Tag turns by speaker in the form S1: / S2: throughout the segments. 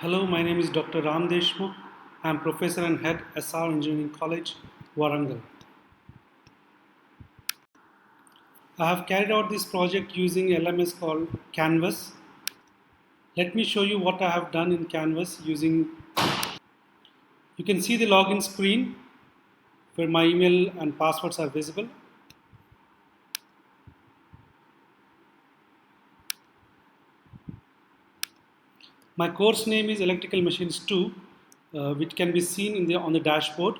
S1: Hello, my name is Dr. Ram Deshmukh. I am Professor and Head SR Engineering College, Warangal. I have carried out this project using LMS called Canvas. Let me show you what I have done in Canvas using. You can see the login screen where my email and passwords are visible. My course name is Electrical Machines 2, which can be seen on the dashboard.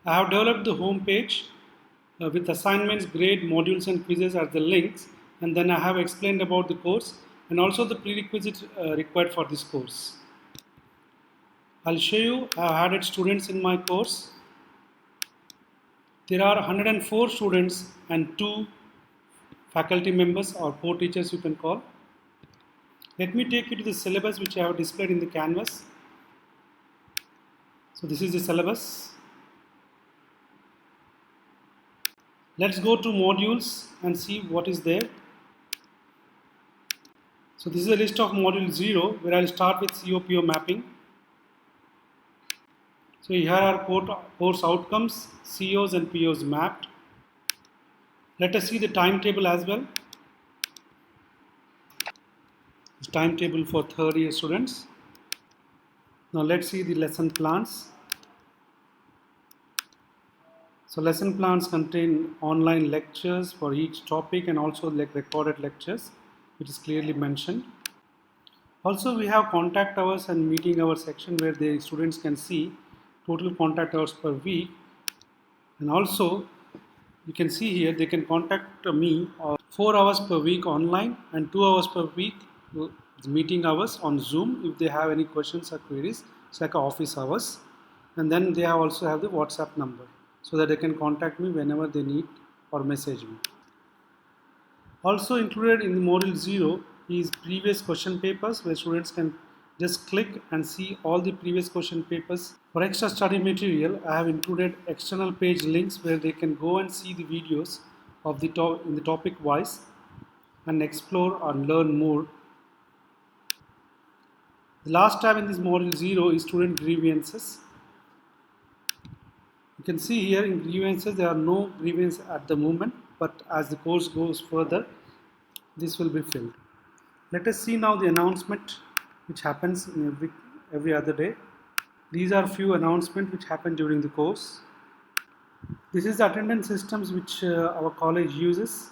S1: I have developed the home page with assignments, grade, modules, and quizzes as the links, and then I have explained about the course and also the prerequisites required for this course. I'll show you I have added students in my course. There are 104 students and 2 faculty members or 4 teachers you can call. Let me take you to the syllabus which I have displayed in the canvas. So this is the syllabus. Let's go to modules and see what is there. So this is a list of module 0 where I'll start with COPO mapping. So here are course outcomes, COs and POs mapped. Let us see the timetable as well. It's timetable for third year students. Now let's see the lesson plans. So lesson plans contain online lectures for each topic and also recorded lectures, which is clearly mentioned. Also we have contact hours and meeting hours section where the students can see total contact hours per week, and also you can see here they can contact me 4 hours per week online and 2 hours per week meeting hours on Zoom if they have any questions or queries. It's like office hours, and then they also have the WhatsApp number so that they can contact me whenever they need or message me. Also included in the module 0 is previous question papers where students can just click and see all the previous question papers. For extra study material, I have included external page links where they can go and see the videos of the in the topic wise and explore or learn more. The last tab in this module 0 is student grievances. You can see here in grievances there are no grievances at the moment, but as the course goes further, this will be filled. Let us see now the announcement which happens in every other day. These are few announcements which happen during the course. This is the attendance systems which our college uses.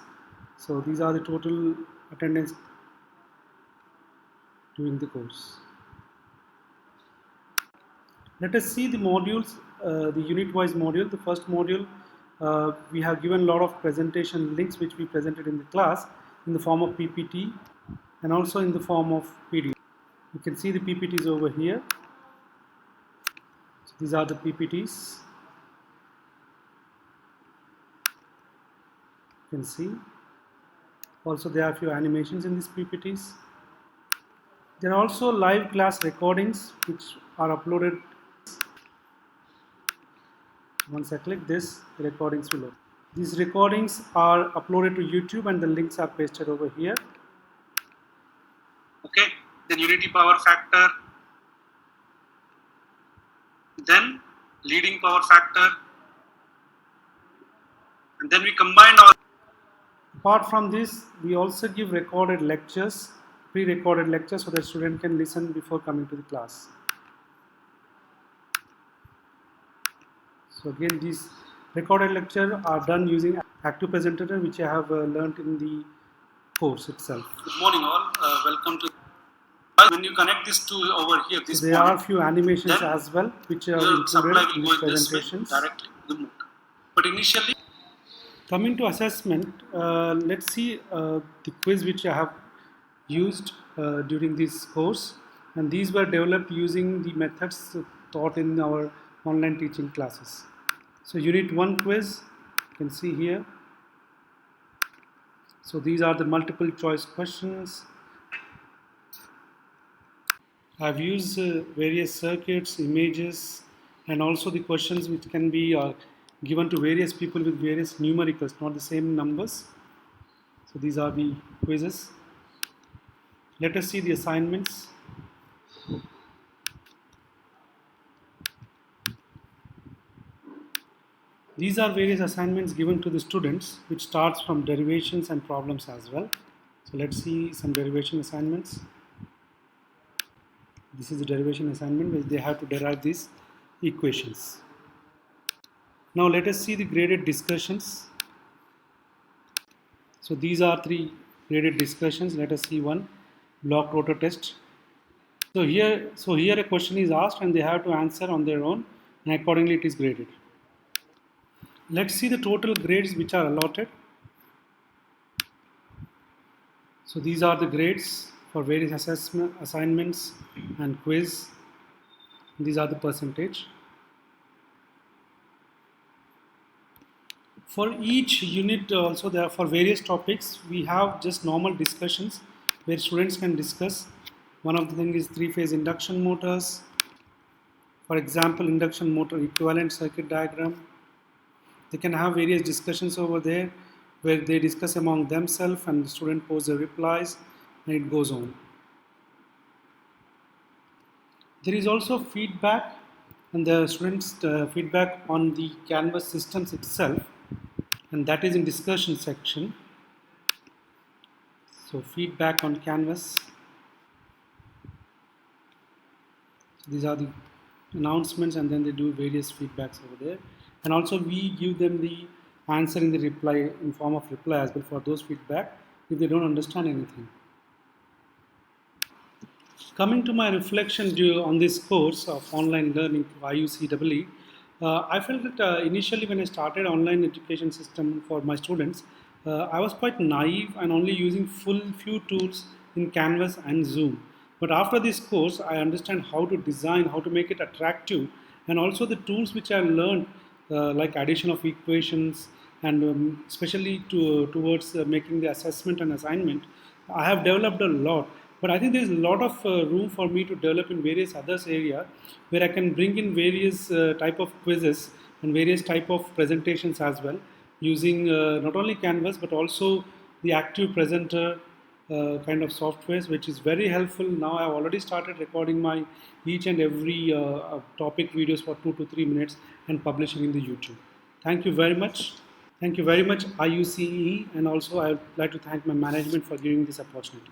S1: So these are the total attendance during the course. Let us see the modules, the unit-wise module. The first module, we have given a lot of presentation links which we presented in the class in the form of PPT and also in the form of PDF. You can see the PPTs over here. So these are the PPTs. You can see. Also there are a few animations in these PPTs. There are also live class recordings which are uploaded. Once I click this, the recordings will open. These recordings are uploaded to YouTube and the links are pasted over here. Okay, then unity power factor, then leading power factor, and then we combine our. Apart from this, we also give recorded lectures, pre-recorded lectures, so that student can listen before coming to the class. So again, these recorded lectures are done using Active Presenter, which I have learned in the course itself. Good morning all, welcome to. When you connect this to over here, this so there are a few animations as well, which are included in these presentations. Directly the mode. But initially, coming to assessment, let's see the quiz which I have used during this course, and these were developed using the methods taught in our online teaching classes. So unit 1 quiz, you can see here. So these are the multiple choice questions. I've used various circuits, images, and also the questions which can be given to various people with various numericals, not the same numbers. So these are the quizzes. Let us see the assignments. These are various assignments given to the students, which starts from derivations and problems as well. So let's see some derivation assignments. This is the derivation assignment which they have to derive these equations. Now let us see the graded discussions. So these are 3 graded discussions. Let us see one block rotor test. So here a question is asked and they have to answer on their own, and accordingly it is graded. Let's see the total grades which are allotted. So these are the grades for various assignments and quiz. These are the percentage. For each unit also there for various topics we have just normal discussions where students can discuss. One of the things is 3-phase induction motors. For example, induction motor equivalent circuit diagram. They can have various discussions over there where they discuss among themselves and the student poses the replies and it goes on. There is also feedback and the students feedback on the Canvas systems itself, and that is in discussion section. So feedback on Canvas. So these are the announcements and then they do various feedbacks over there. And also we give them the answer in the reply in form of reply as well for those feedback if they don't understand anything. Coming to my reflection on this course of online learning to IUCEE, I felt that initially when I started online education system for my students, I was quite naive and only using few tools in Canvas and Zoom. But after this course, I understand how to design, how to make it attractive, and also the tools which I learned, like addition of equations, and especially towards making the assessment and assignment. I have developed a lot, but I think there is a lot of room for me to develop in various others area where I can bring in various type of quizzes and various type of presentations as well using not only Canvas but also the Active Presenter kind of softwares, which is very helpful. Now I've already started recording my each and every topic videos for 2 to 3 minutes and publishing in the YouTube. Thank you very much. Thank you very much, IUCE, and also I would like to thank my management for giving this opportunity.